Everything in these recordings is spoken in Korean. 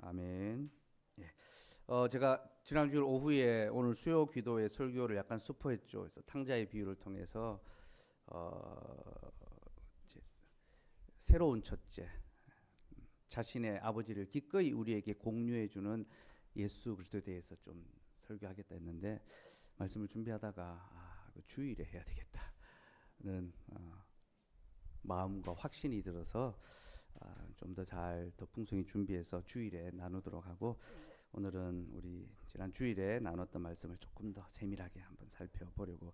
아멘. 예. 제가 지난주 오후에 오늘 수요 기도의 설교를 약간 스포했죠. 그래서 탕자의 비유를 통해서 어, 이제 새로운 첫째, 자신의 아버지를 기꺼이 우리에게 공유해 주는 예수 그리스도에 대해서 좀 설교하겠다 했는데 말씀을 준비하다가 주일에 해야 되겠다는 마음과 확신이 들어서 좀 더 더 풍성히 준비해서 주일에 나누도록 하고, 오늘은 우리 지난 주일에 나눴던 말씀을 조금 더 세밀하게 한번 살펴보려고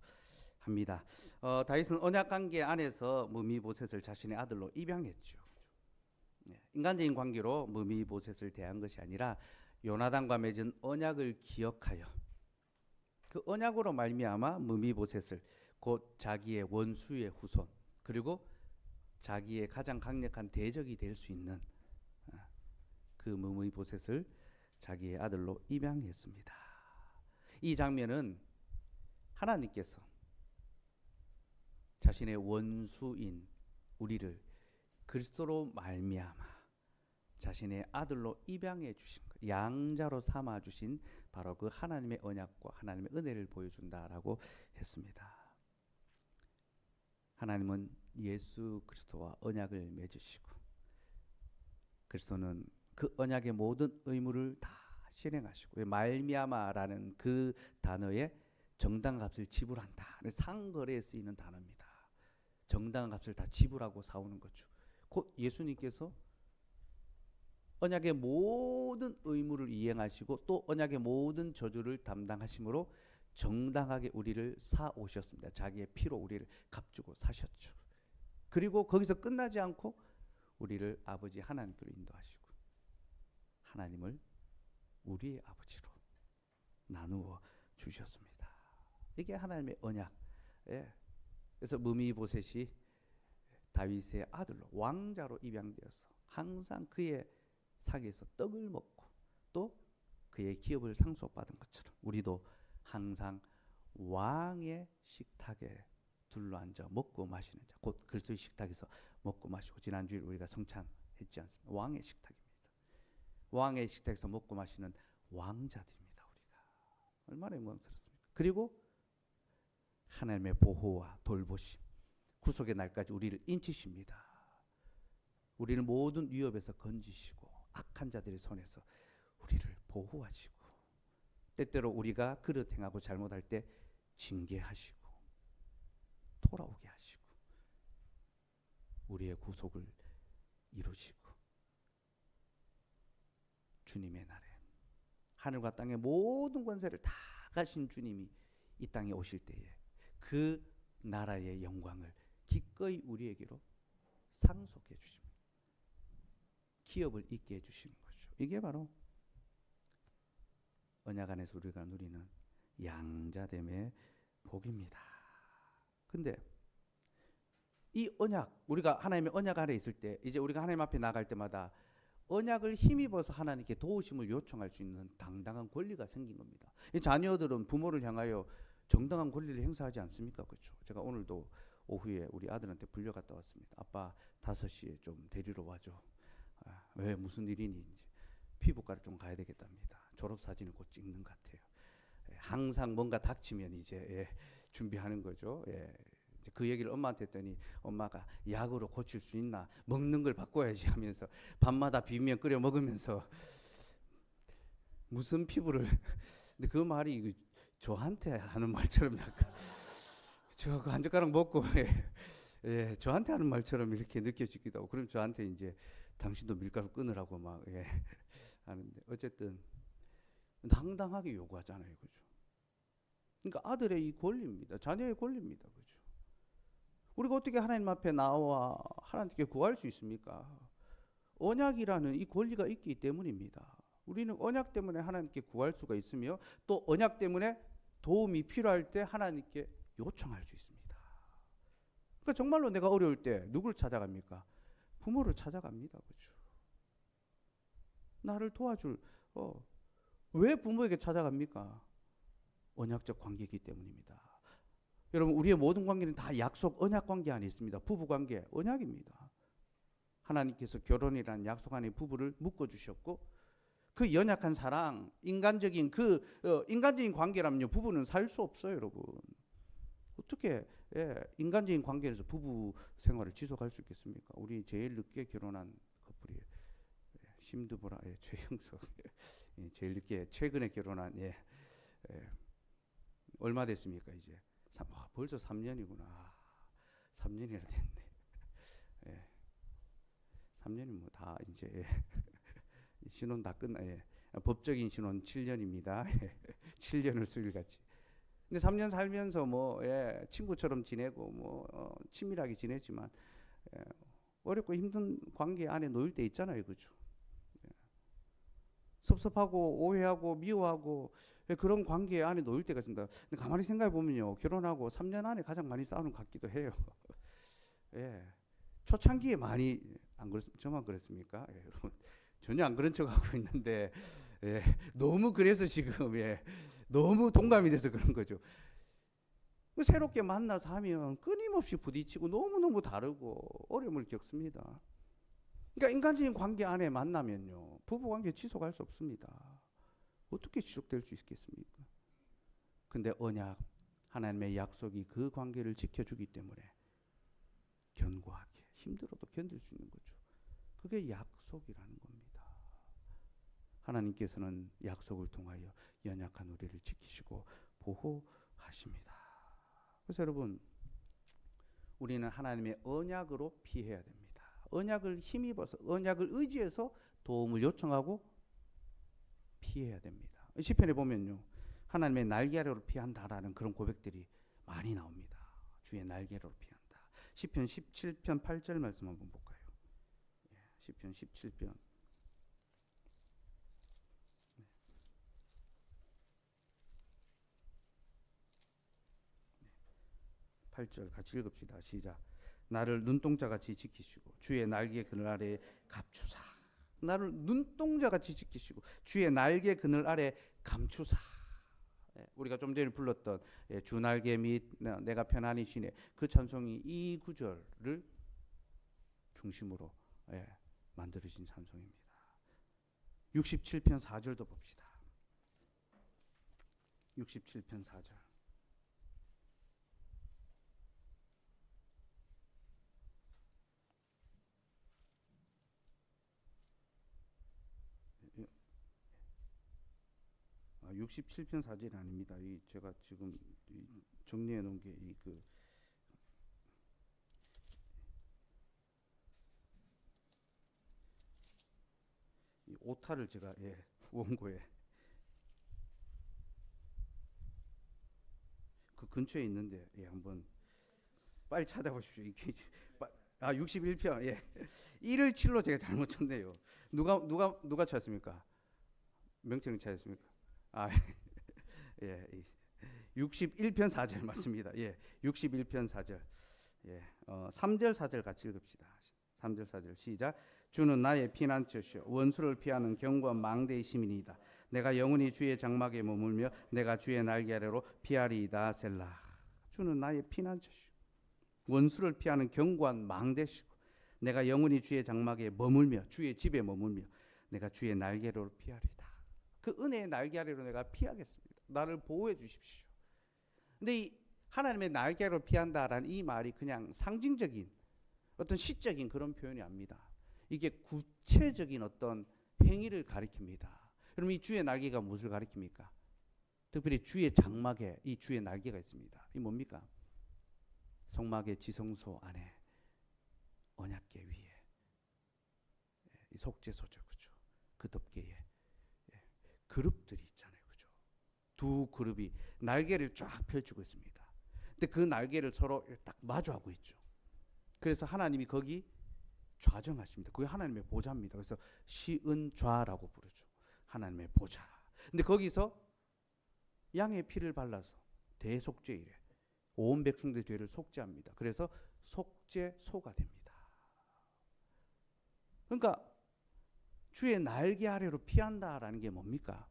합니다. 다윗은 언약 관계 안에서 무미보셋을 자신의 아들로 입양했죠. 인간적인 관계로 무미보셋을 대한 것이 아니라 요나단과 맺은 언약을 기억하여 그 언약으로 말미암아 무미보셋을, 곧 자기의 원수의 후손, 그리고 자기의 가장 강력한 대적이 될 수 있는 그 무미보셋을 자기의 아들로 입양했습니다. 이 장면은 하나님께서 자신의 원수인 우리를 그리스도로 말미암아 자신의 아들로 입양해 주신 것, 양자로 삼아 주신 바로 그 하나님의 언약과 하나님의 은혜를 보여준다라고 했습니다. 하나님은 예수 그리스도와 언약을 맺으시고 그리스도는 그 언약의 모든 의무를 다 실행하시고, 말미암아라는 그 단어에 정당한 값을 지불한다, 상거래에 쓰이는 단어입니다. 정당한 값을 다 지불하고 사오는 거죠. 곧 예수님께서 언약의 모든 의무를 이행하시고 또 언약의 모든 저주를 담당하심으로 정당하게 우리를 사 오셨습니다. 자기의 피로 우리를 값주고 사셨죠. 그리고 거기서 끝나지 않고 우리를 아버지 하나님께로 인도하시고 하나님을 우리의 아버지로 나누어 주셨습니다. 이게 하나님의 언약. 그래서 무미보셋이 다윗의 아들로 왕자로 입양되어서 항상 그의 상에서 떡을 먹고 또 그의 기업을 상속받은 것처럼 우리도 항상 왕의 식탁에 둘러앉아 먹고 마시는 자, 곧 그리스도의 식탁에서 먹고 마시고, 지난주에 우리가 성찬했지 않습니까? 왕의 식탁입니다. 왕의 식탁에서 먹고 마시는 왕자들입니다. 우리가 얼마나 영광스럽습니까? 그리고 하나님의 보호와 돌보심, 구속의 날까지 우리를 인치십니다. 우리를 모든 위협에서 건지시고 악한 자들의 손에서 우리를 보호하시고, 때때로 우리가 그릇 행하고 잘못할 때 징계하시고 돌아오게 하시고 우리의 구속을 이루시고, 주님의 날에 하늘과 땅의 모든 권세를 다 가신 주님이 이 땅에 오실 때에 그 나라의 영광을 기꺼이 우리에게로 상속해 주십니다. 기업을 있게 해주시는 거죠. 이게 바로 언약 안에서 우리가 누리는 양자됨의 복입니다. 근데 이 언약, 우리가 하나님의 언약 안에 있을 때, 이제 우리가 하나님 앞에 나갈 때마다 언약을 힘입어서 하나님께 도우심을 요청할 수 있는 당당한 권리가 생긴 겁니다. 이 자녀들은 부모를 향하여 정당한 권리를 행사하지 않습니까? 그렇죠. 제가 오늘도 오후에 우리 아들한테 불려갔다 왔습니다. 아빠 5시에 좀 데리러 와줘. 왜, 무슨 일이니? 이제 피부과를 좀 가야 되겠답니다. 졸업사진을 곧 찍는 것 같아요. 항상 뭔가 닥치면 이제 준비하는 거죠. 이제 그 얘기를 엄마한테 했더니 엄마가 약으로 고칠 수 있나? 먹는 걸 바꿔야지 하면서 밤마다 비빔면 끓여 먹으면서 무슨 피부를 근데 그 말이 저한테 하는 말처럼 약간 저 한 젓가락 먹고 저한테 하는 말처럼 이렇게 느껴지기도 하고, 그럼 저한테 이제 당신도 밀가루 끊으라고 막 하는데, 어쨌든 당당하게 요구하잖아요, 그죠? 그러니까 아들의 이 권리입니다. 자녀의 권리입니다, 그죠? 우리가 어떻게 하나님 앞에 나와 하나님께 구할 수 있습니까? 언약이라는 이 권리가 있기 때문입니다. 우리는 언약 때문에 하나님께 구할 수가 있으며 또 언약 때문에 도움이 필요할 때 하나님께 요청할 수 있습니다. 그러니까 정말로 내가 어려울 때 누굴 찾아갑니까? 부모를 찾아갑니다. 그렇죠? 나를 도와줄 왜 부모에게 찾아갑니까? 언약적 관계이기 때문입니다. 여러분, 우리의 모든 관계는 다 약속, 언약 관계 안에 있습니다. 부부 관계, 언약입니다. 하나님께서 결혼이라는 약속 안에 부부를 묶어주셨고, 그 연약한 사랑, 인간적인 인간적인 관계라면요, 부부는 살 수 없어요, 여러분. 어떻게 인간적인 관계에서 부부 생활을 지속할 수 있겠습니까? 우리 제일 늦게 결혼한 커플이에요. 심드보라, 최영석, 제일 늦게 최근에 결혼한, 얼마 됐습니까 이제? 벌써 3년이구나. 3년이나 됐네. 3년이면 뭐 다 이제 신혼 다 끝나. 법적인 신혼 7년입니다. 7년을 수일같이. 근데 3년 살면서 뭐 친구처럼 지내고 뭐 친밀하게 지냈지만 어렵고 힘든 관계 안에 놓일 때 있잖아요, 그죠? 섭섭하고 오해하고 미워하고 그런 관계 안에 놓일 때가 있습니다. 근데 가만히 생각해 보면요, 결혼하고 3년 안에 가장 많이 싸우는 것 같기도 해요. 초창기에 많이 저만 그랬습니까? 여러분 전혀 안 그런 척하고 있는데 너무 그래서 지금 너무 동감이 돼서 그런 거죠. 새롭게 만나서 하면 끊임없이 부딪히고 너무너무 다르고 어려움을 겪습니다. 그러니까 인간적인 관계 안에 만나면요, 부부관계 지속할 수 없습니다. 어떻게 지속될 수 있겠습니까? 근데 언약, 하나님의 약속이 그 관계를 지켜주기 때문에 견고하게 힘들어도 견딜 수 있는 거죠. 그게 약속이라는 겁니다. 하나님께서는 약속을 통하여 연약한 우리를 지키시고 보호하십니다. 그래서 여러분, 우리는 하나님의 언약으로 피해야 됩니다. 언약을 힘입어서, 언약을 의지해서 도움을 요청하고 피해야 됩니다. 시편에 보면요, 하나님의 날개 아래로 피한다라는 그런 고백들이 많이 나옵니다. 주의 날개 아래로 피한다. 시편 17편 8절 말씀 한번 볼까요? 시편 17편 8절 같이 읽읍시다. 시작. 나를 눈동자같이 지키시고 주의 날개 그늘 아래 감추사. 나를 눈동자같이 지키시고 주의 날개 그늘 아래 감추사. 우리가 좀 전에 불렀던 주 날개 및 내가 편안히 쉬네, 그 찬송이 이 구절을 중심으로 만들어진 찬송입니다. 67편 4절도 봅시다. 67편 4절. 아, 67편 4절이 아닙니다. 이 제가 지금 정리해 놓은 게 이 오타를 제가 원고에 그 근처에 있는데 한번 빨리 찾아보십시오. 이게 61편 1을 7로 제가 잘못 쳤네요. 누가 찾습니까? 명철이 찾았습니까? 61편 4절 맞습니다. 61편 4절. 3절 4절 같이 읽읍시다. 3절 4절 시작. 주는 나의 피난처시요 원수를 피하는 견고한 망대의 시민이다. 내가 영원히 주의 장막에 머물며 내가 주의 날개 아래로 피하리이다. 셀라. 주는 나의 피난처시요 원수를 피하는 견고한 망대시고 내가 영원히 주의 장막에 머물며 주의 집에 머물며 내가 주의 날개로 피하리이다. 그 은혜의 날개 아래로 내가 피하겠습니다. 나를 보호해 주십시오. 근데 이 하나님의 날개로 피한다라는 이 말이 그냥 상징적인 어떤 시적인 그런 표현이 아닙니다. 이게 구체적인 어떤 행위를 가리킵니다. 그럼 이 주의 날개가 무엇을 가리킵니까? 특별히 주의 장막에 이 주의 날개가 있습니다. 이 뭡니까? 성막의 지성소 안에 언약궤 위에 이 속죄소죠, 그죠? 그 덮개에 그룹들이 있잖아요, 그죠? 두 그룹이 날개를 쫙 펼치고 있습니다. 근데 그 날개를 서로 딱 마주하고 있죠. 그래서 하나님이 거기 좌정하십니다. 그게 하나님의 보좌입니다. 그래서 시은좌라고 부르죠. 하나님의 보좌. 근데 거기서 양의 피를 발라서 대속죄이래. 온 백성들의 죄를 속죄합니다. 그래서 속죄소가 됩니다. 그러니까 주의 날개 아래로 피한다라는 게 뭡니까?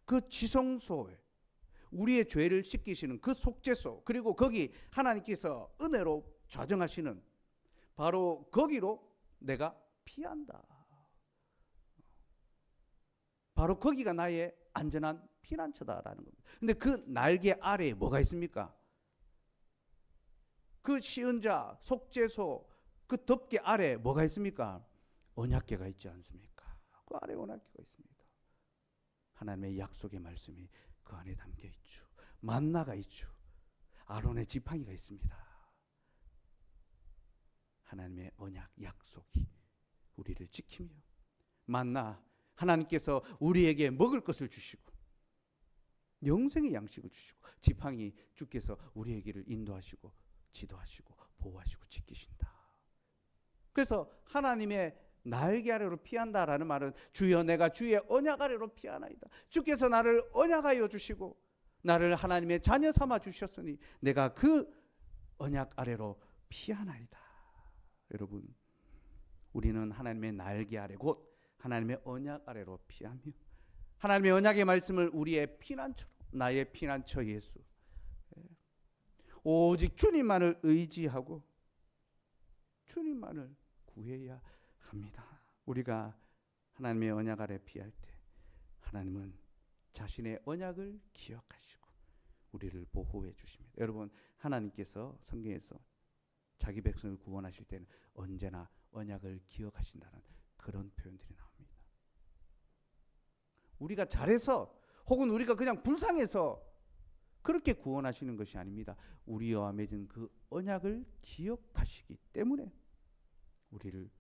그 지성소에 우리의 죄를 씻기시는 그 속죄소, 그리고 거기 하나님께서 은혜로 좌정하시는 바로 거기로 내가 피한다. 바로 거기가 나의 안전한 피난처다라는 겁니다. 근데 그 날개 아래에 뭐가 있습니까? 그 시은자, 속죄소, 그 덮개 아래에 뭐가 있습니까? 언약궤가 있지 않습니까? 그 아래에 언약궤가 있습니다. 하나님의 약속의 말씀이 그 안에 담겨 있죠. 만나가 있죠. 아론의 지팡이가 있습니다. 하나님의 언약, 약속이 우리를 지키며 만나, 하나님께서 우리에게 먹을 것을 주시고 영생의 양식을 주시고 지팡이 주께서 우리에게를 인도하시고 지도하시고 보호하시고 지키신다. 그래서 하나님의 날개 아래로 피한다라는 말은 주여 내가 주의 언약 아래로 피하나이다. 주께서 나를 언약하여 주시고 나를 하나님의 자녀 삼아 주셨으니 내가 그 언약 아래로 피하나이다. 여러분, 우리는 하나님의 날개 아래 곧 하나님의 언약 아래로 피하며 하나님의 언약의 말씀을 우리의 피난처로, 나의 피난처 예수, 오직 주님만을 의지하고 주님만을 구해야 합니다. 우리가 하나님의 언약 아래 피할 때 하나님은 자신의 언약을 기억하시고 우리를 보호해 주십니다. 여러분, 하나님께서 성경에서 자기 백성을 구원하실 때는 언제나 언약을 기억하신다는 그런 표현들이 나옵니다. 우리가 잘해서 혹은 우리가 그냥 불쌍해서 그렇게 구원하시는 것이 아닙니다. 우리와 맺은 그 언약을 기억하시기 때문에 우리를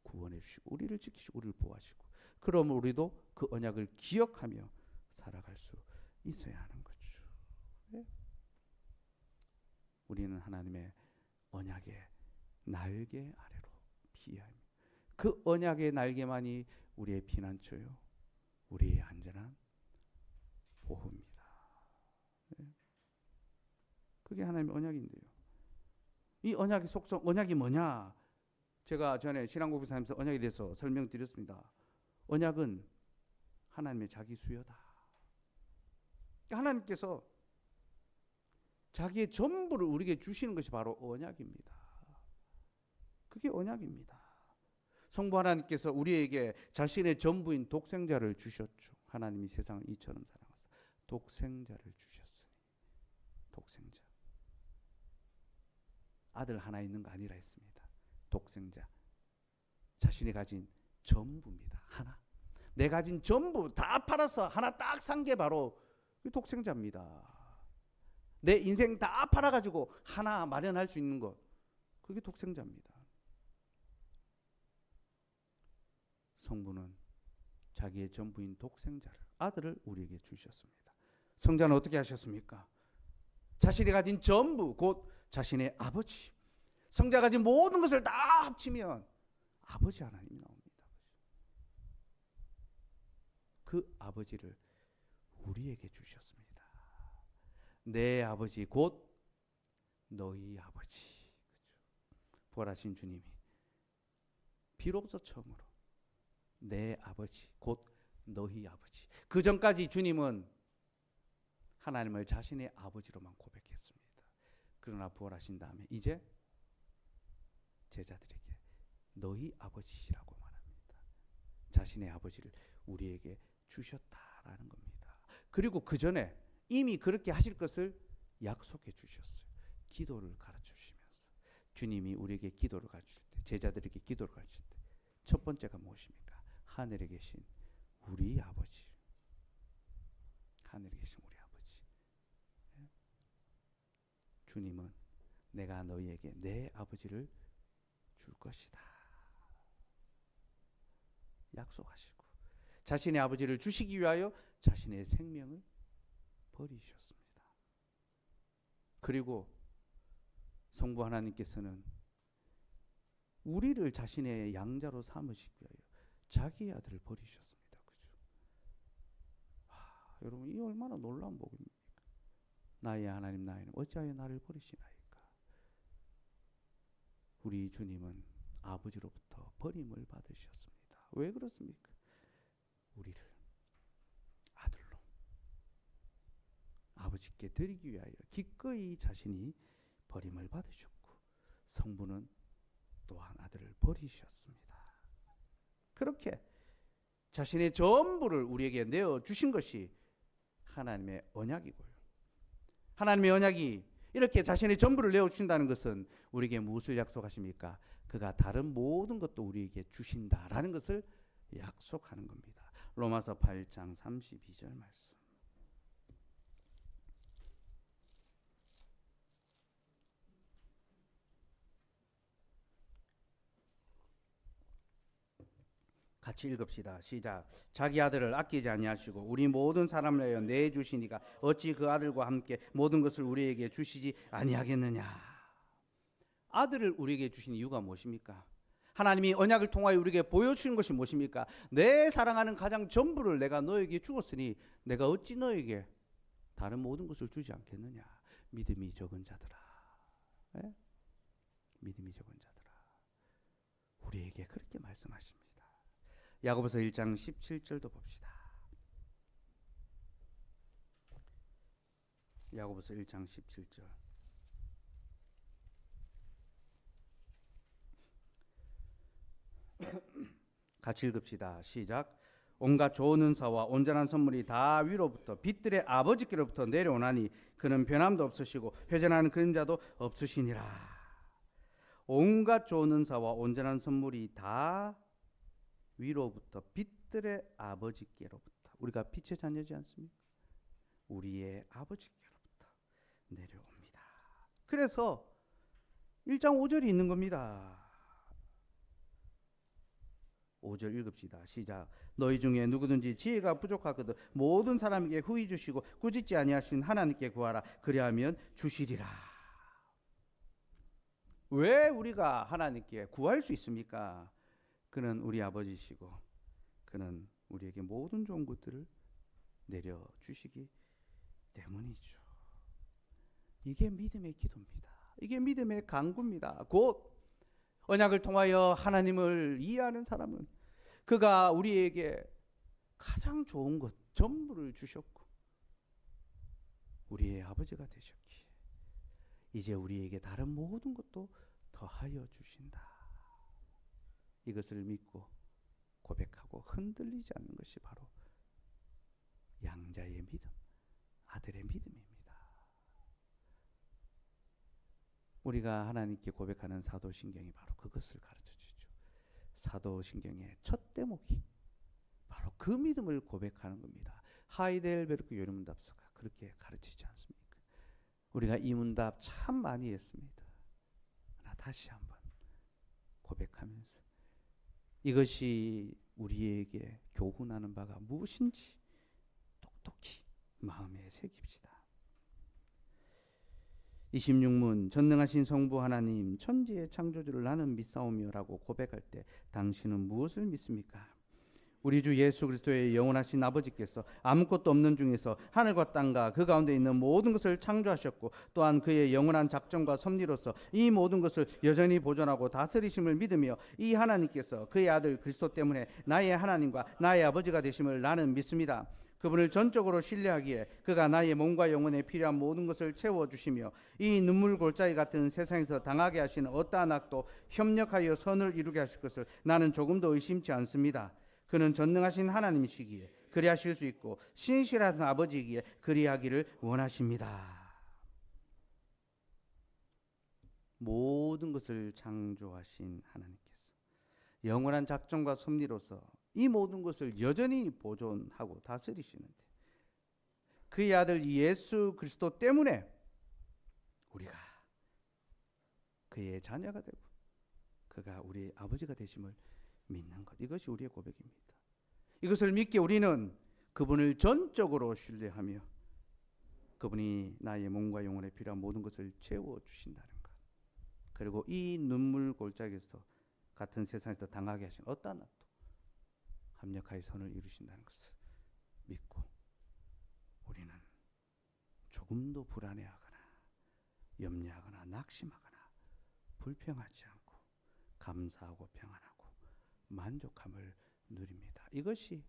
구원해 주시고 우리를 지키시고 우리를 보호하시고 그러면 우리도 그 언약을 기억하며 살아갈 수 있어야 하는 거죠. 네? 우리는 하나님의 언약의 날개 아래로 피하며 그 언약의 날개만이 우리의 피난처요 우리의 안전한 보호입니다. 네? 그게 하나님의 언약인데요. 이 언약의 속성, 언약이 뭐냐? 제가 전에 신앙고백에서 하면서 언약에 대해서 설명드렸습니다. 언약은 하나님의 자기 수여다. 하나님께서 자기의 전부를 우리에게 주시는 것이 바로 언약입니다. 그게 언약입니다. 성부 하나님께서 우리에게 자신의 전부인 독생자를 주셨죠. 하나님이 세상을 이처럼 사랑하사 독생자를 주셨으니 독생자. 아들 하나 있는 거 아니라 했습니다. 독생자. 자신이 가진 전부입니다. 하나. 내 가진 전부 다 팔아서 하나 딱 산 게 바로 독생자입니다. 내 인생 다 팔아가지고 하나 마련할 수 있는 것. 그게 독생자입니다. 성부는 자기의 전부인 독생자를, 아들을 우리에게 주셨습니다. 성자는 어떻게 하셨습니까? 자신이 가진 전부, 곧 자신의 아버지. 성자가 가진 모든 것을 다 합치면 아버지 하나님이 나옵니다. 그 아버지를 우리에게 주셨습니다. 내 아버지 곧 너희 아버지. 그렇죠? 부활하신 주님이 비로소 처음으로 내 아버지 곧 너희 아버지. 그 전까지 주님은 하나님을 자신의 아버지로만 고백했습니다. 그러나 부활하신 다음에 이제 제자들에게 너희 아버지라고 말합니다. 자신의 아버지를 우리에게 주셨다라는 겁니다. 그리고 그 전에 이미 그렇게 하실 것을 약속해 주셨어요. 기도를 가르쳐 주시면서 주님이 우리에게 기도를 가르칠 때, 제자들에게 기도를 가르칠 때 첫 번째가 무엇입니까? 하늘에 계신 우리 아버지. 하늘에 계신 우리 아버지. 주님은 내가 너희에게 내 아버지를 줄 것이다. 약속하시고 자신의 아버지를 주시기 위하여 자신의 생명을 버리셨습니다. 그리고 성부 하나님께서는 우리를 자신의 양자로 삼으시기 위하여 자기의 아들을 버리셨습니다. 그죠? 여러분, 이 얼마나 놀라운 복입니까? 나의 하나님 나이는 어찌하여 나를 버리시나이까? 우리 주님은 아버지로부터 버림을 받으셨습니다. 왜 그렇습니까? 우리를 아들로 아버지께 드리기 위하여 기꺼이 자신이 버림을 받으셨고 성부는 또한 아들을 버리셨습니다. 그렇게 자신의 전부를 우리에게 내어 주신 것이 하나님의 언약이고요. 하나님의 언약이 이렇게 자신의 전부를 내어 주신다는 것은 우리에게 무엇을 약속하십니까? 그가 다른 모든 것도 우리에게 주신다라는 것을 약속하는 겁니다. 로마서 8장 32절 말씀. 같이 읽읍시다. 시작. 자기 아들을 아끼지 아니하시고 우리 모든 사람을 위하여 내주시니가 어찌 그 아들과 함께 모든 것을 우리에게 주시지 아니하겠느냐. 아들을 우리에게 주신 이유가 무엇입니까? 하나님이 언약을 통하여 우리에게 보여주신 것이 무엇입니까? 내 사랑하는 가장 전부를 내가 너에게 주었으니 내가 어찌 너에게 다른 모든 것을 주지 않겠느냐. 믿음이 적은 자들아. 네? 믿음이 적은 자들아. 우리에게 그렇게 말씀하십니다. 야고보서 1장 17절도 봅시다. 야고보서 1장 17절. 같이 읽읍시다. 시작. 온갖 좋은 은사와 온전한 선물이 다 위로부터 빛들의 아버지께로부터 내려오나니 그는 변함도 없으시고 회전하는 그림자도 없으시니라. 온갖 좋은 은사와 온전한 선물이 다 위로부터 빛들의 아버지께로부터, 우리가 빛의 자녀지 않습니까? 우리의 아버지께로부터 내려옵니다. 그래서 1장 5절이 있는 겁니다. 5절 읽읍시다. 시작. 너희 중에 누구든지 지혜가 부족하거든 모든 사람에게 후히 주시고 꾸짖지 아니하신 하나님께 구하라. 그리하면 주시리라. 왜 우리가 하나님께 구할 수 있습니까? 그는 우리 아버지시고 그는 우리에게 모든 좋은 것들을 내려주시기 때문이죠. 이게 믿음의 기도입니다. 이게 믿음의 간구입니다. 곧 언약을 통하여 하나님을 이해하는 사람은 그가 우리에게 가장 좋은 것 전부를 주셨고 우리의 아버지가 되셨기에 이제 우리에게 다른 모든 것도 더하여 주신다. 이것을 믿고 고백하고 흔들리지 않는 것이 바로 양자의 믿음, 아들의 믿음입니다. 우리가 하나님께 고백하는 사도신경이 바로 그것을 가르쳐주죠. 사도신경의 첫 대목이 바로 그 믿음을 고백하는 겁니다. 하이델베르크 요리문답서가 그렇게 가르치지 않습니까? 우리가 이 문답 참 많이 했습니다. 그러나 다시 한번 고백하면서 이것이 우리에게 교훈하는 바가 무엇인지 똑똑히 마음에 새깁시다. 26문 전능하신 성부 하나님 천지의 창조주를 나는 믿사오며라고 고백할 때 당신은 무엇을 믿습니까? 우리 주 예수 그리스도의 영원하신 아버지께서 아무것도 없는 중에서 하늘과 땅과 그 가운데 있는 모든 것을 창조하셨고 또한 그의 영원한 작정과 섭리로서 이 모든 것을 여전히 보존하고 다스리심을 믿으며 이 하나님께서 그의 아들 그리스도 때문에 나의 하나님과 나의 아버지가 되심을 나는 믿습니다. 그분을 전적으로 신뢰하기에 그가 나의 몸과 영혼에 필요한 모든 것을 채워주시며 이 눈물 골짜기 같은 세상에서 당하게 하시는 어떠한 악도 협력하여 선을 이루게 하실 것을 나는 조금도 의심치 않습니다. 그는 전능하신 하나님이시기에 그리하실 수 있고 신실하신 아버지이기에 그리하기를 원하십니다. 모든 것을 창조하신 하나님께서 영원한 작정과 섭리로서 이 모든 것을 여전히 보존하고 다스리시는데 그의 아들 예수 그리스도 때문에 우리가 그의 자녀가 되고 그가 우리의 아버지가 되심을 믿는 것, 이것이 우리의 고백입니다. 이것을 믿게 우리는 그분을 전적으로 신뢰하며 그분이 나의 몸과 영혼에 필요한 모든 것을 채워주신다는 것, 그리고 이 눈물 골짜기에서 같은 세상에서 당하게 하신 어떠한 악도 합력하여 선을 이루신다는 것을 믿고 우리는 조금도 불안해하거나 염려하거나 낙심하거나 불평하지 않고 감사하고 평안하고 만족함을 누립니다. 이것이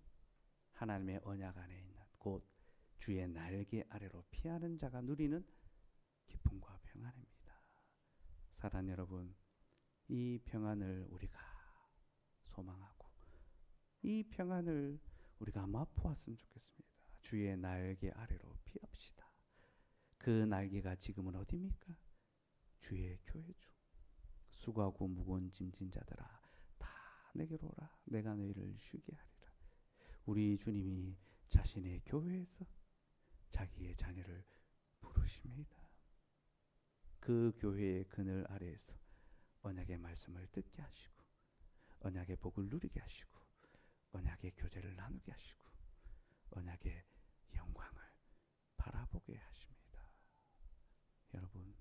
하나님의 언약 안에 있는 곧 주의 날개 아래로 피하는 자가 누리는 기쁨과 평안입니다. 사랑하는 여러분, 이 평안을 우리가 소망하고 이 평안을 우리가 맛보았으면 좋겠습니다. 주의 날개 아래로 피합시다. 그 날개가 지금은 어디입니까? 주의 교회죠. 수고하고 무거운 짐진 자들아 다 내게로 오라. 내가 너희를 쉬게 하리라. 우리 주님이 자신의 교회에서 자기의 자녀를 부르십니다. 그 교회의 그늘 아래에서 언약의 말씀을 듣게 하시고 언약의 복을 누리게 하시고 언약의 교제를 나누게 하시고 언약의 영광을 바라보게 하십니다. 여러분,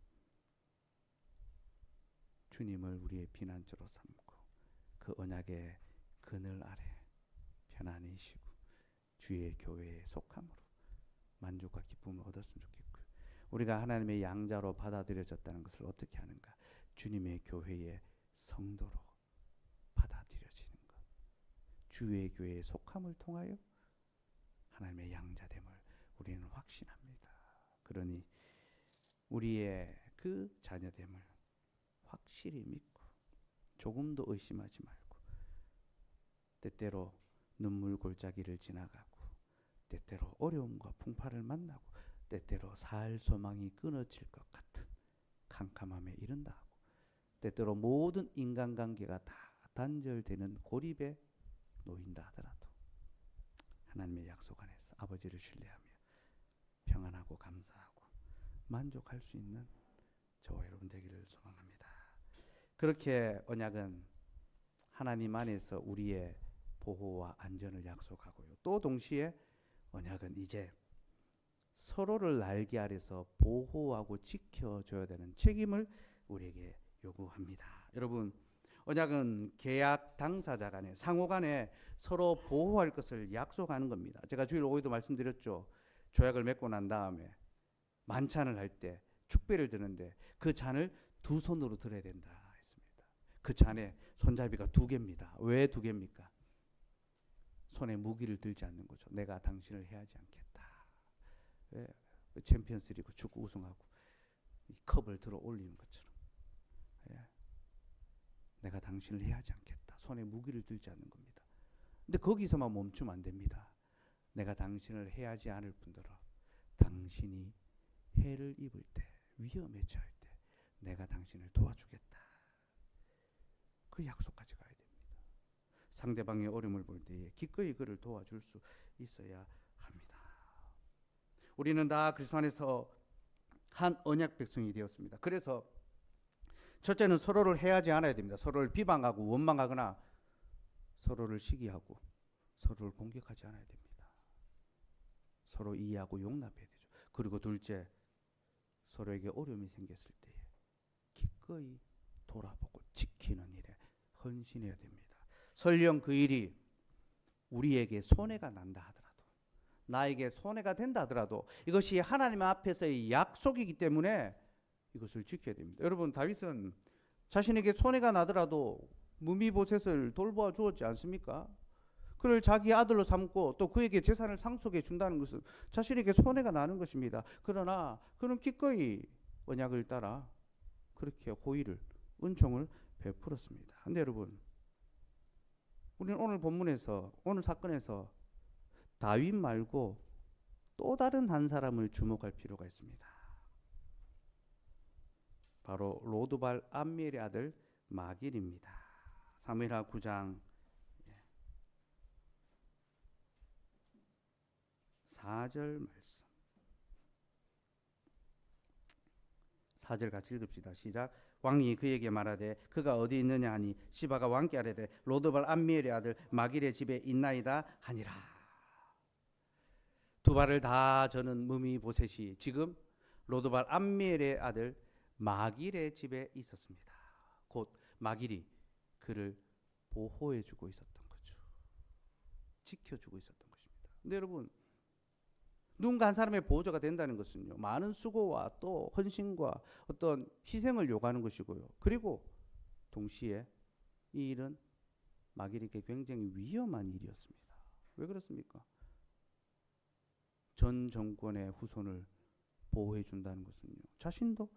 주님을 우리의 피난처로 삼고 그 언약의 그늘 아래 편안히 쉬고 주의 교회에 속함으로 만족과 기쁨을 얻었으면 좋겠고요. 우리가 하나님의 양자로 받아들여졌다는 것을 어떻게 하는가? 주님의 교회의 성도로 받아들여지는 것. 주의 교회에 속함을 통하여 하나님의 양자됨을 우리는 확신합니다. 그러니 우리의 그 자녀됨을 확실히 믿고 조금도 의심하지 말고 때때로 눈물 골짜기를 지나가고 때때로 어려움과 풍파를 만나고 때때로 살 소망이 끊어질 것 같은 캄캄함에 이른다 하고 때때로 모든 인간관계가 다 단절되는 고립에 놓인다 하더라도 하나님의 약속 안에서 아버지를 신뢰하며 평안하고 감사하고 만족할 수 있는 저와 여러분 되기를 소망합니다. 그렇게 언약은 하나님 안에서 우리의 보호와 안전을 약속하고요. 또 동시에 언약은 이제 서로를 날개 아래서 보호하고 지켜줘야 되는 책임을 우리에게 요구합니다. 여러분, 언약은 계약 당사자 간에 상호 간에 서로 보호할 것을 약속하는 겁니다. 제가 주일 5일도 말씀드렸죠. 조약을 맺고 난 다음에 만찬을 할 때 축배를 드는데 그 잔을 두 손으로 들어야 된다 했습니다. 그 잔에 손잡이가 두 개입니다. 왜 두 개입니까? 손에 무기를 들지 않는 거죠. 내가 당신을 해하지 않겠다. 왜? 챔피언스리그 축구 우승하고 이 컵을 들어 올리는 것처럼. 예. 내가 당신을 해하지 않겠다. 손에 무기를 들지 않는 겁니다. 근데 거기서만 멈추면 안 됩니다. 내가 당신을 해하지 않을 뿐더러 당신이 해를 입을 때, 위험에 처할 때 내가 당신을 도와주겠다. 그 약속까지 가야 됩니다. 상대방의 어려움을 볼 때에 기꺼이 그를 도와줄 수 있어야 합니다. 우리는 다 그리스도 안에서 한 언약 백성이 되었습니다. 그래서 첫째는 서로를 해하지 않아야 됩니다. 서로를 비방하고 원망하거나 서로를 시기하고 서로를 공격하지 않아야 됩니다. 서로 이해하고 용납해야 되죠. 그리고 둘째, 서로에게 어려움이 생겼을 때에 기꺼이 돌아보고 지키는 일에 헌신해야 됩니다. 설령 그 일이 우리에게 손해가 난다 하더라도, 나에게 손해가 된다 하더라도 이것이 하나님 앞에서의 약속이기 때문에 이것을 지켜야 됩니다. 여러분, 다윗은 자신에게 손해가 나더라도 무미보셋을 돌보아 주었지 않습니까? 그를 자기 아들로 삼고 또 그에게 재산을 상속해 준다는 것은 자신에게 손해가 나는 것입니다. 그러나 그는 기꺼이 언약을 따라 그렇게 호의를, 은총을 베풀었습니다. 근데 여러분, 우리는 오늘 본문에서, 오늘 사건에서 다윗 말고 또 다른 한 사람을 주목할 필요가 있습니다. 바로 로드발 암미엘의 아들 마길입니다. 사무엘하 9장 4절 말씀. 4절 같이 읽읍시다. 시작. 왕이 그에게 말하되 그가 어디 있느냐 하니 시바가 왕께 아뢰되 로드발 암미엘의 아들 마길의 집에 있나이다 하니라. 두 발을 다 저는 무미보셋이 지금 로드발 암미엘의 아들 마길의 집에 있었습니다. 곧 마길이 그를 보호해주고 있었던 거죠. 지켜주고 있었던 것입니다. 근데 여러분, 누군가 한 사람의 보호자가 된다는 것은요, 많은 수고와 또 헌신과 어떤 희생을 요구하는 것이고요. 그리고 동시에 이 일은 마길에게 굉장히 위험한 일이었습니다. 왜 그렇습니까? 전 정권의 후손을 보호해 준다는 것은요, 자신도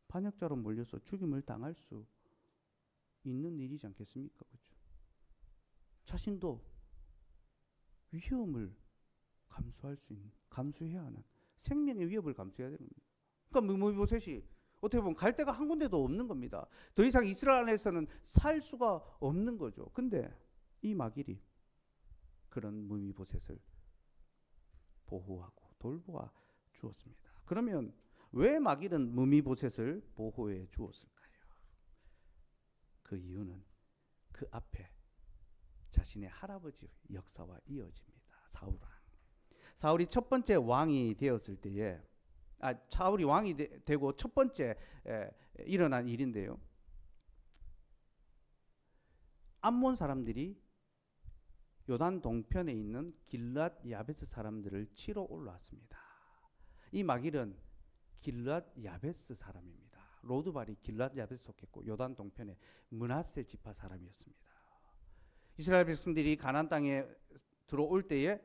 반역자로 몰려서 죽임을 당할 수 있는 일이지 않겠습니까? 그렇죠? 자신도 위험을 감수해야 하는 생명의 위협을 감수해야 되는 겁니다. 그러니까 무비보셋이 어떻게 보면 갈 데가 한 군데도 없는 겁니다. 더 이상 이스라엘 안에서는 살 수가 없는 거죠. 근데 이 마길이 그런 무비보셋을 보호하고 돌보아 주었습니다. 그러면 왜 마길은 무비보셋을 보호해 주었을까요? 그 이유는 그 앞에 자신의 할아버지 역사와 이어집니다. 사울이 첫 번째 왕이 되었을 때에 사울이 왕이 되고 첫 번째 일어난 일인데요. 암몬 사람들이 요단 동편에 있는 길랏 야베스 사람들을 치러 올라왔습니다. 이 마길은 길랏 야베스 사람입니다. 로드발이 길랏 야베스 속했고 요단 동편에 므낫세 지파 사람이었습니다. 이스라엘 백성들이 가나안 땅에 들어올 때에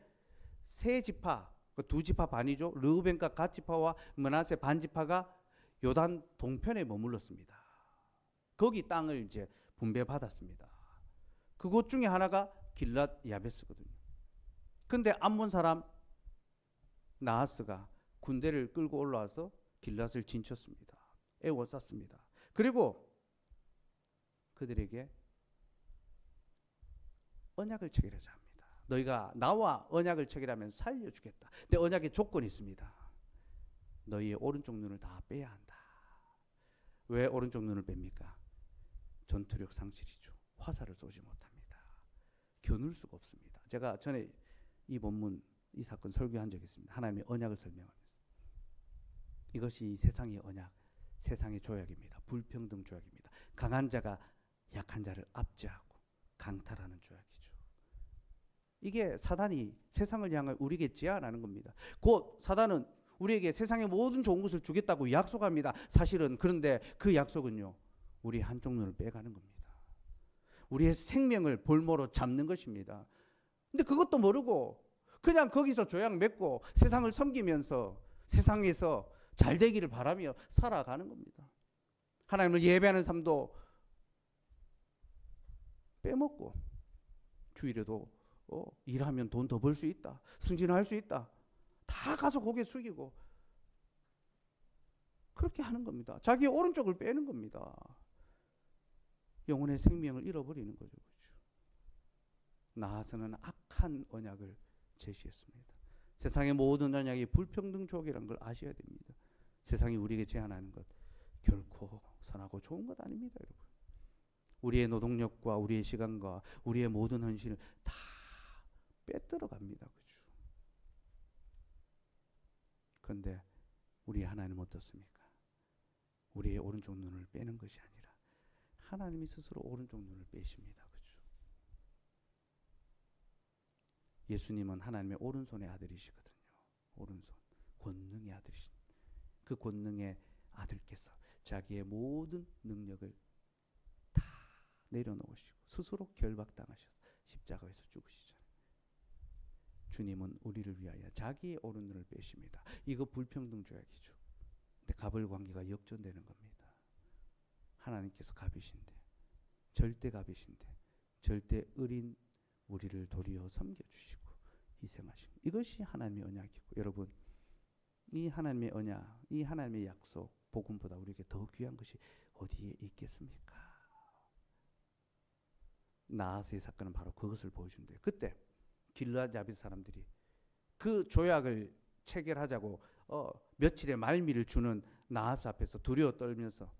세 지파, 두 지파 반이죠. 르우벤과 갓 지파와 므낫세 반 지파가 요단 동편에 머물렀습니다. 거기 땅을 이제 분배받았습니다. 그곳 중에 하나가 길랏 야베스거든요. 근데 암몬 사람 나하스가 군대를 끌고 올라와서 길랏을 진쳤습니다. 애워쌌습니다. 그리고 그들에게 언약을 체결하자 합니다. 너희가 나와 언약을 체결하면 살려주겠다. 근데 언약에 조건이 있습니다. 너희의 오른쪽 눈을 다 빼야 한다. 왜 오른쪽 눈을 뺍니까? 전투력 상실이죠. 화살을 쏘지 못합니다. 겨눌 수가 없습니다. 제가 전에 이 본문, 이 사건 설교한 적이 있습니다. 하나님의 언약을 설명하면서. 이것이 세상의 언약, 세상의 조약입니다. 불평등 조약입니다. 강한 자가 약한 자를 압제하고 강탈하는 조약이죠. 이게 사단이 세상을 향해 우리에게 제안하는 겁니다. 곧 사단은 우리에게 세상의 모든 좋은 것을 주겠다고 약속합니다. 사실은 그런데 그 약속은요, 우리 한쪽 눈을 빼가는 겁니다. 우리의 생명을 볼모로 잡는 것입니다. 근데 그것도 모르고 그냥 거기서 조약 맺고 세상을 섬기면서 세상에서 잘 되기를 바라며 살아가는 겁니다. 하나님을 예배하는 삶도 빼먹고 주일에도 일하면 돈 더 벌 수 있다. 승진할 수 있다. 다 가서 고개 숙이고 그렇게 하는 겁니다. 자기의 오른쪽을 빼는 겁니다. 영혼의 생명을 잃어버리는 거죠. 그렇죠? 나아서는 악한 언약을 제시했습니다. 세상의 모든 언약이 불평등 조약이라는 걸 아셔야 됩니다. 세상이 우리에게 제안하는 것 결코 선하고 좋은 것 아닙니다, 여러분. 우리의 노동력과 우리의 시간과 우리의 모든 헌신을 다 빼들어 갑니다. 그죠? 그런데 우리 하나님은 어떻습니까? 우리의 오른쪽 눈을 빼는 것이 아니라 하나님이 스스로 오른쪽 눈을 빼십니다. 그죠? 예수님은 하나님의 오른손의 아들이시거든요. 오른손, 권능의 아들이신 그 권능의 아들께서 자기의 모든 능력을 다 내려놓으시고 스스로 결박당하셔서 십자가에서 죽으시잖아요. 주님은 우리를 위하여 자기의 오른 눈을 빼십니다. 이거 불평등 조약이죠. 근데 갑을 관계가 역전되는 겁니다. 하나님께서 갑이신데, 절대 갑이신데, 절대 을인 우리를 도리어 섬겨주시고 희생하시고, 이것이 하나님의 언약이고, 여러분 이 하나님의 언약, 이 하나님의 약속, 복음보다 우리에게 더 귀한 것이 어디에 있겠습니까? 나하스의 사건은 바로 그것을 보여준대요. 그때 길랏 야베스 사람들이 그 조약을 체결하자고 며칠의 말미를 주는 나하스 앞에서 두려워 떨면서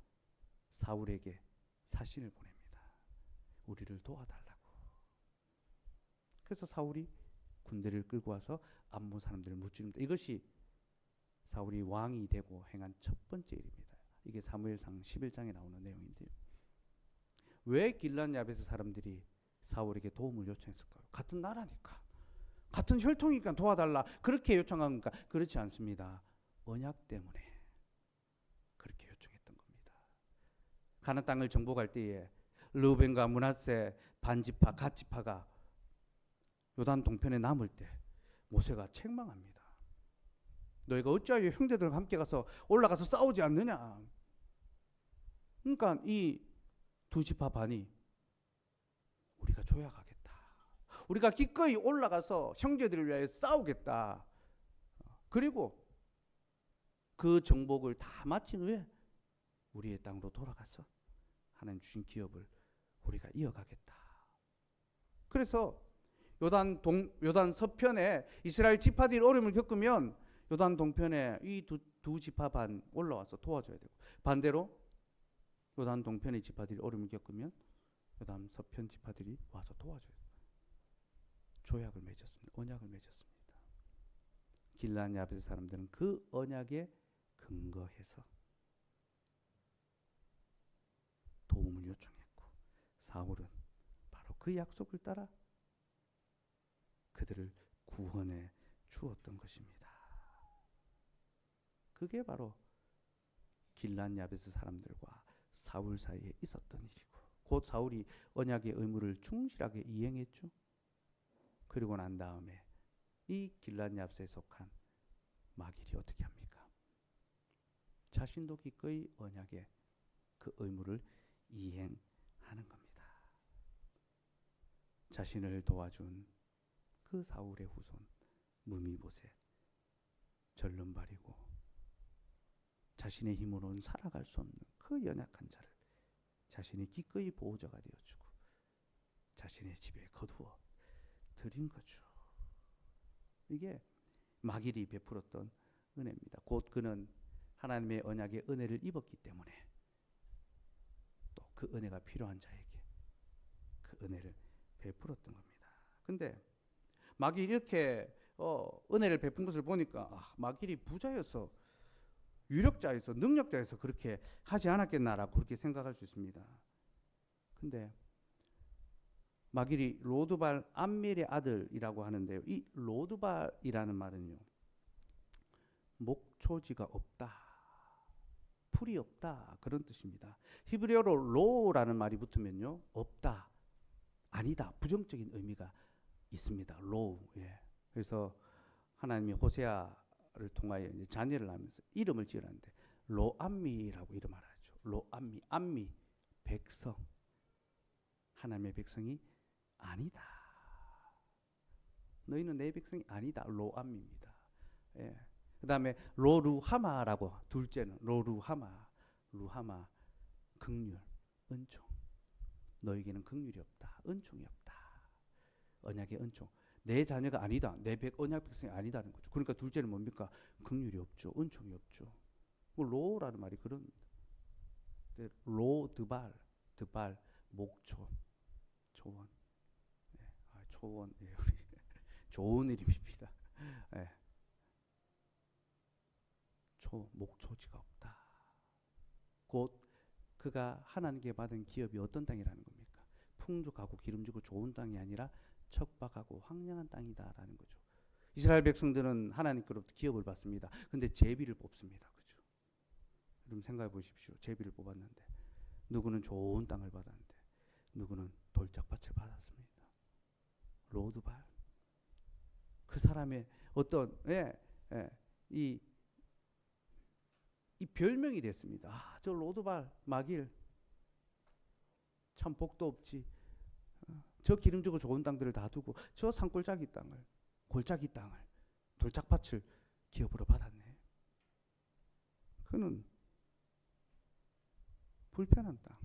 사울에게 사신을 보냅니다. 우리를 도와달라고. 그래서 사울이 군대를 끌고 와서 암몬 사람들을 무찌릅니다. 이것이 사울이 왕이 되고 행한 첫 번째 일입니다. 이게 사무엘상 11장에 나오는 내용인데요. 왜 길랏 야베스 사람들이 사울에게 도움을 요청했을까요? 같은 나라니까, 같은 혈통이니까 도와달라 그렇게 요청한 겁니까? 그렇지 않습니다. 언약 때문에 그렇게 요청했던 겁니다. 가나안 땅을 정복할 때에 르우벤과 므낫세 반지파 갓지파가 요단 동편에 남을 때 모세가 책망합니다. 너희가 어찌하여 형제들과 함께 가서 올라가서 싸우지 않느냐. 그러니까 이 두 지파 반이 우리가 조약하겠다. 우리가 기꺼이 올라가서 형제들을 위하여 싸우겠다. 그리고 그 정복을 다 마친 후에 우리의 땅으로 돌아가서 하나님 주신 기업을 우리가 이어가겠다. 그래서 요단 서편에 이스라엘 지파들이 어려움을 겪으면 요단 동편에 이 두 지파 반 올라와서 도와줘야 되고, 반대로 요단 동편의 지파들이 어려움을 겪으면 요단 서편 지파들이 와서 도와줘야 돼요. 조약을 맺었습니다. 언약을 맺었습니다. 길르앗 야베스 사람들은 그 언약에 근거해서 도움을 요청했고, 사울은 바로 그 약속을 따라 그들을 구원해 주었던 것입니다. 그게 바로 길르앗 야베스 사람들과 사울 사이에 있었던 일이고, 곧 사울이 언약의 의무를 충실하게 이행했죠. 그리고 난 다음에 이 길르앗 야베스에 속한 마길이 어떻게 합니까? 자신도 기꺼이 언약의 그 의무를 이행하는 겁니다. 자신을 도와준 그 사울의 후손 무미보셋, 절름발이고 자신의 힘으로는 살아갈 수 없는 그 연약한 자를 자신이 기꺼이 보호자가 되어주고 자신의 집에 거두어 드린 거죠. 이게 마길이 베풀었던 은혜입니다. 곧 그는 하나님의 언약의 은혜를 입었기 때문에 또 그 은혜가 필요한 자에게 그 은혜를 베풀었던 겁니다. 근데 마길이 이렇게 은혜를 베푼 것을 보니까 마길이 부자여서, 유력자여서, 능력자여서 그렇게 하지 않았겠나라고 그렇게 생각할 수 있습니다. 근데 마길이 로드발 암밀의 아들이라고 하는데요. 이 로드발이라는 말은요, 목초지가 없다, 풀이 없다, 그런 뜻입니다. 히브리어로 로라는 말이 붙으면요, 없다, 아니다, 부정적인 의미가 있습니다. 로우. 예. 그래서 하나님이 호세아를 통하여 이제 자녀를 낳으면서 이름을 지으라는데 로암미라고 이름을 하죠. 로암미, 암미, 백성, 하나님의 백성이 아니다. 너희는 내 백성이 아니다. 로암미입니다. 예. 그 다음에 로루하마라고, 둘째는 로루하마, 루하마, 긍휼, 은총. 너에게는 긍휼이 없다, 은총이 없다. 언약의 은총, 내 자녀가 아니다, 내 언약 백성이 아니다는 거죠. 그러니까 둘째는 뭡니까? 긍휼이 없죠, 은총이 없죠. 뭐 로라는 말이 그런, 로드발, 드발, 목초, 초원, 예. 초원, 예. 우리 좋은 이름입니다. 예. 목초지가 없다. 곧 그가 하나님께 받은 기업이 어떤 땅이라는 겁니까? 풍족하고 기름지고 좋은 땅이 아니라 척박하고 황량한 땅이다라는 거죠. 이스라엘 백성들은 하나님께로부터 기업을 받습니다. 근데 제비를 뽑습니다. 그죠? 여러분 생각해 보십시오. 제비를 뽑았는데 누구는 좋은 땅을 받았는데 누구는 돌짝밭을 받았습니다. 로드발. 그 사람의 어떤 이 별명이 됐습니다. 저 로드발 마길 참 복도 없지. 저 기름지고 좋은 땅들을 다 두고 저 산골짜기 땅을, 골짜기 땅을, 돌짝밭을 기업으로 받았네. 그는 불편한 땅,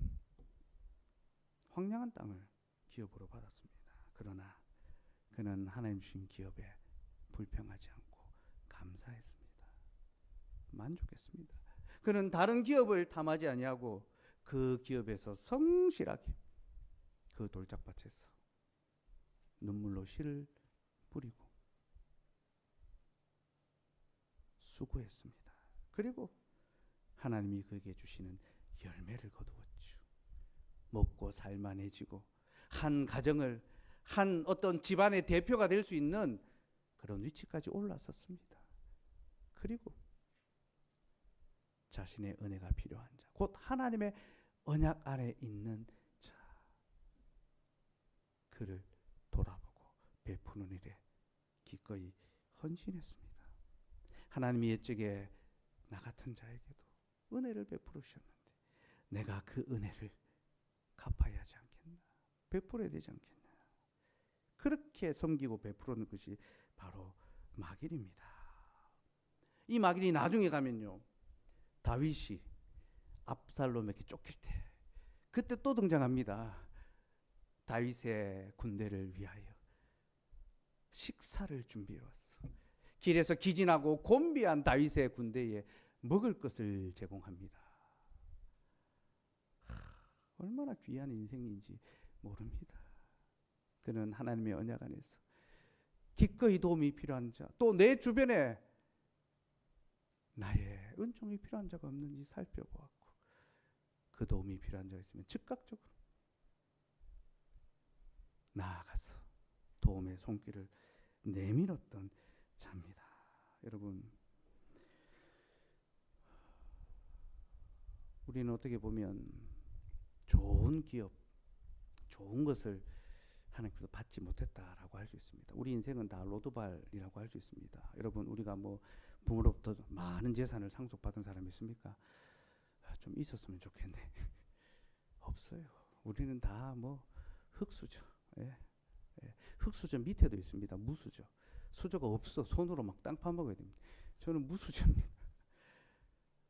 황량한 땅을 기업으로 받았습니다. 그러나 그는 하나님 주신 기업에 불평하지 않고 감사했습니다. 만족했습니다. 그는 다른 기업을 탐하지 아니하고 그 기업에서 성실하게 그 돌짝밭에서 눈물로 씨를 뿌리고 수고했습니다. 그리고 하나님이 그에게 주시는 열매를 거두었죠. 먹고 살만해지고 한 가정을, 한 어떤 집안의 대표가 될 수 있는 그런 위치까지 올라섰습니다. 그리고 자신의 은혜가 필요한 자, 곧 하나님의 언약 안에 있는 자, 그를 돌아보고 베푸는 일에 기꺼이 헌신했습니다. 하나님이 옛적에 나 같은 자에게도 은혜를 베풀어 주셨는데 내가 그 은혜를 갚아야 하지 않겠나, 베풀어야 되지 않겠나. 그렇게 섬기고 베풀었는 것이 바로 마길입니다. 이 마길이 나중에 가면요, 다윗이 압살롬에게 쫓길 때 그때 또 등장합니다. 다윗의 군대를 위하여 식사를 준비해 왔어. 길에서 기진하고 곤비한 다윗의 군대에 먹을 것을 제공합니다. 얼마나 귀한 인생인지 모릅니다. 그는 하나님의 언약 안에서 기꺼이 도움이 필요한 자, 또 내 주변에 나의 은총이 필요한 자가 없는지 살펴보았고, 그 도움이 필요한 자가 있으면 즉각적으로 나아가서 도움의 손길을 내밀었던 자입니다. 여러분, 우리는 어떻게 보면 좋은 기업, 좋은 것을 하나님께서 받지 못했다라고 할 수 있습니다. 우리 인생은 다 로드발이라고 할 수 있습니다. 여러분, 우리가 뭐 부모로부터 많은 재산을 상속받은 사람이 있습니까? 좀 있었으면 좋겠네. 없어요. 우리는 다 뭐 흙수저. 예. 예. 흙수저 밑에도 있습니다. 무수저. 수저가 없어. 손으로 막 땅 파먹어야 됩니다. 저는 무수저입니다.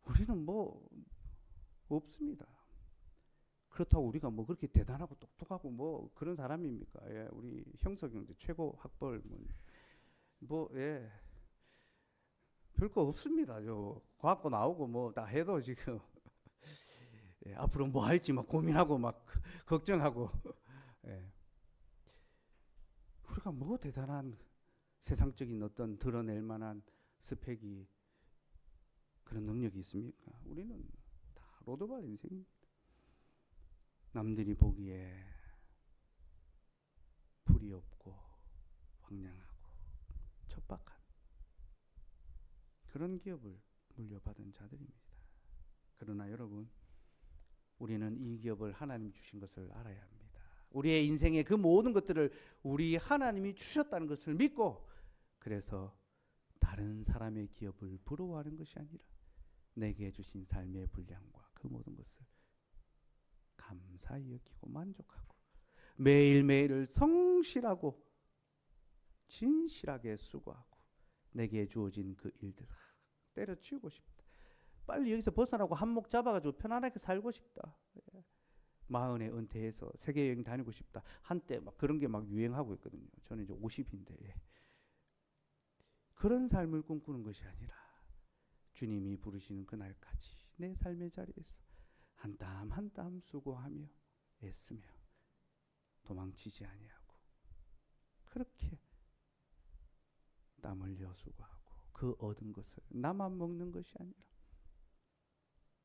우리는 뭐 없습니다. 그렇다고 우리가 뭐 그렇게 대단하고 똑똑하고 뭐 그런 사람입니까? 예, 우리 형석 형제 최고 학벌 예, 별거 없습니다. 저 과학고 나오고 뭐 다 해도 지금 예, 앞으로 뭐 할지 막 고민하고 막 걱정하고 예. 우리가 뭐 대단한 세상적인 어떤 드러낼 만한 스펙이 그런 능력이 있습니까? 우리는 다 로드발 인생입니다. 남들이 보기에 풀이 없고 황량하고 척박한 그런 기업을 물려받은 자들입니다. 그러나 여러분, 우리는 이 기업을 하나님이 주신 것을 알아야 합니다. 우리의 인생의 그 모든 것들을 우리 하나님이 주셨다는 것을 믿고, 그래서 다른 사람의 기업을 부러워하는 것이 아니라 내게 주신 삶의 분량과 그 모든 것을 감사히 여기고 만족하고 매일매일을 성실하고 진실하게 수고하고 내게 주어진 그 일들 때려치우고 싶다. 빨리 여기서 벗어나고 한몫 잡아가지고 편안하게 살고 싶다. 마흔에 은퇴해서 세계 여행 다니고 싶다. 한때 막 그런 게 막 유행하고 있거든요. 저는 이제 50인데 그런 삶을 꿈꾸는 것이 아니라 주님이 부르시는 그날까지 내 삶의 자리에서 한 땀 한 땀 수고하며 애쓰며 도망치지 아니하고 그렇게 땀 흘려 수고하고 그 얻은 것을 나만 먹는 것이 아니라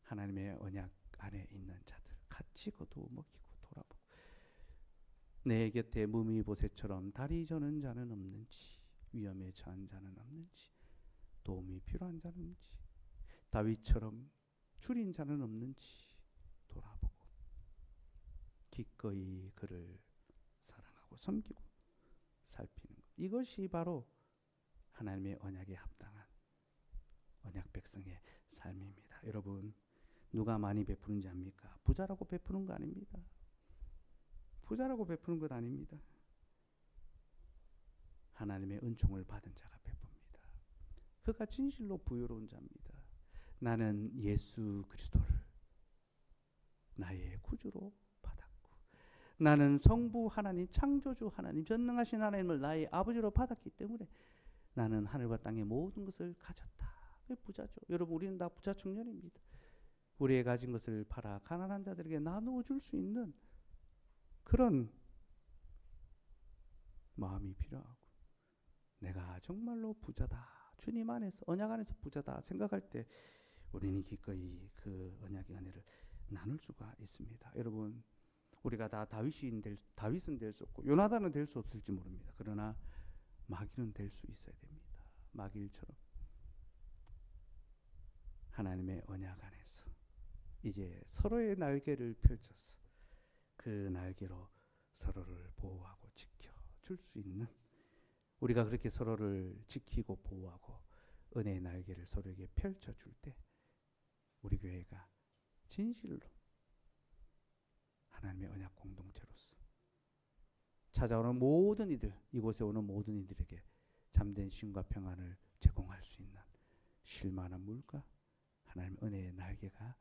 하나님의 언약 안에 있는 자들 같이 거두어 먹이고 돌아보고, 내 곁에 무미보새처럼 다리 저는 자는 없는지, 위험에 처한 자는 없는지, 도움이 필요한 자는 없는지, 다윗처럼 줄인 자는 없는지 돌아보고 기꺼이 그를 사랑하고 섬기고 살피는 것, 이것이 바로 하나님의 언약에 합당한 언약 백성의 삶입니다. 여러분, 누가 많이 베푸는지 압니까? 부자라고 베푸는 거 아닙니다. 부자라고 베푸는 것 아닙니다. 하나님의 은총을 받은 자가 베풉니다. 그가 진실로 부유로운 자입니다. 나는 예수 그리스도를 나의 구주로 받았고, 나는 성부 하나님, 창조주 하나님, 전능하신 하나님을 나의 아버지로 받았기 때문에 나는 하늘과 땅의 모든 것을 가졌다. 부자죠. 여러분, 우리는 다 부자 청년입니다. 우리의 가진 것을 팔아 가난한 자들에게 나누어 줄 수 있는 그런 마음이 필요하고, 내가 정말로 부자다, 주님 안에서 언약 안에서 부자다 생각할 때 우리는 기꺼이 그 언약의 은혜를 나눌 수가 있습니다. 여러분, 우리가 다 다윗은 될 수 없고 요나단은 될 수 없을지 모릅니다. 그러나 마길은 될 수 있어야 됩니다. 마길처럼 하나님의 언약 안에서 이제 서로의 날개를 펼쳐서 그 날개로 서로를 보호하고 지켜줄 수 있는, 우리가 그렇게 서로를 지키고 보호하고 은혜의 날개를 서로에게 펼쳐줄 때 우리 교회가 진실로 하나님의 언약 공동체로서 찾아오는 모든 이들, 이곳에 오는 모든 이들에게 참된 쉼과 평안을 제공할 수 있는 쉴만한 물과 하나님의 은혜의 날개가